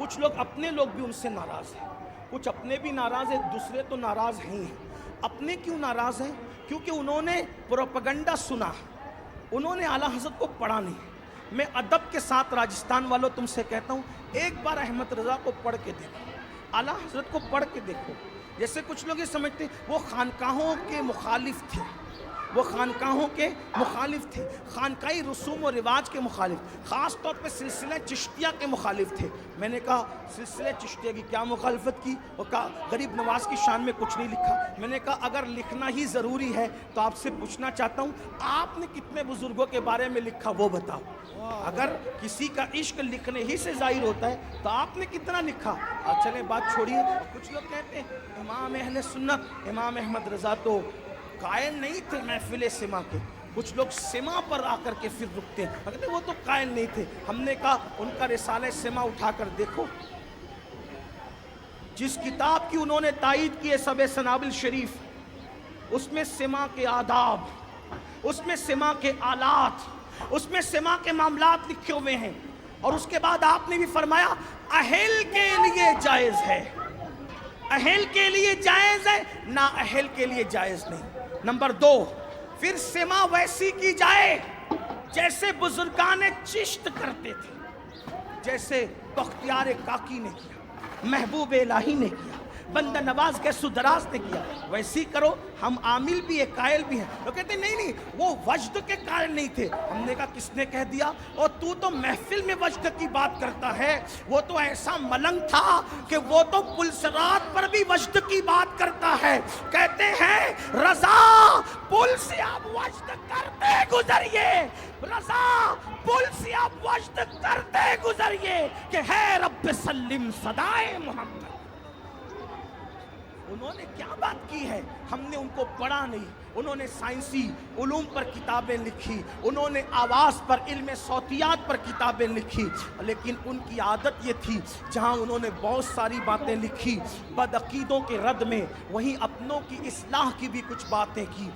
کچھ لوگ اپنے لوگ بھی ان سے ناراض ہیں، کچھ اپنے بھی ناراض ہیں، دوسرے تو ناراض ہی ہیں۔ اپنے کیوں ناراض ہیں؟ کیونکہ انہوں نے پروپیگنڈا سنا، انہوں نے اعلیٰ حضرت کو پڑھا نہیں۔ میں ادب کے ساتھ راجستھان والوں تم سے کہتا ہوں، ایک بار احمد رضا کو پڑھ کے دیکھو، اعلیٰ حضرت کو پڑھ کے دیکھو۔ جیسے کچھ لوگ یہ سمجھتے ہیں وہ خانقاہوں کے مخالف تھے، وہ خانقاہوں کے مخالف تھے، خانقاہی رسوم و رواج کے مخالف، خاص طور پہ سلسلہ چشتیہ کے مخالف تھے۔ میں نے کہا سلسلہ چشتیہ کی کیا مخالفت کی؟ وہ کہا غریب نواز کی شان میں کچھ نہیں لکھا۔ میں نے کہا اگر لکھنا ہی ضروری ہے تو آپ سے پوچھنا چاہتا ہوں آپ نے کتنے بزرگوں کے بارے میں لکھا وہ بتاؤ۔ اگر کسی کا عشق لکھنے ہی سے ظاہر ہوتا ہے تو آپ نے کتنا لکھا؟ چلیں بات چھوڑیے۔ کچھ لوگ کہتے ہیں امام اہل سنت امام احمد رضا تو قائل نہیں تھے محفل سما کے، کچھ لوگ سما پر آ کر کے پھر رکتے ہیں، کہتے ہیں وہ تو قائل نہیں تھے۔ ہم نے کہا ان کا رسالہ سما اٹھا کر دیکھو، جس کتاب کی انہوں نے تائید کی ہے سب سنابل شریف، اس میں سما کے آداب، اس میں سما کے آلات، اس میں سما کے معاملات لکھے ہوئے ہیں۔ اور اس کے بعد آپ نے بھی فرمایا اہل کے لیے جائز ہے، اہل کے لیے جائز ہے، نا اہل کے لیے جائز نہیں۔ نمبر 2، پھر سما ویسی کی جائے جیسے بزرگان چشت کرتے تھے، جیسے بختیار کاکی نے کیا، محبوب الہی نے کیا، بندہ نواز کے سدراز نے کیا، ویسی کرو۔ ہم عامل بھی ہیں، قائل بھی ہیں۔ وہ کہتے ہیں نہیں وہ وجد کے قائل نہیں تھے۔ ہم نے کہا کس نے کہہ دیا؟ اور تو محفل میں وجد کی بات کرتا ہے، وہ تو ایسا ملنگ تھا کہ وہ تو پلسرات پر بھی وجد کی بات کرتا ہے۔ کہتے ہیں رضا پل سے آپ وجد کرتے گزریے، رضا پل سے آپ وجد کرتے گزریے کہ ہے رب سلم صدائے محمد۔ انہوں نے کیا بات کی ہے؟ ہم نے ان کو پڑھا نہیں۔ انہوں نے سائنسی علوم پر کتابیں لکھی، انہوں نے آواز پر، علم صوتیات پر کتابیں لکھی، لیکن ان کی عادت یہ تھی جہاں انہوں نے بہت ساری باتیں لکھی بدعقیدوں کے رد میں، وہیں اپنوں کی اصلاح کی بھی کچھ باتیں کی۔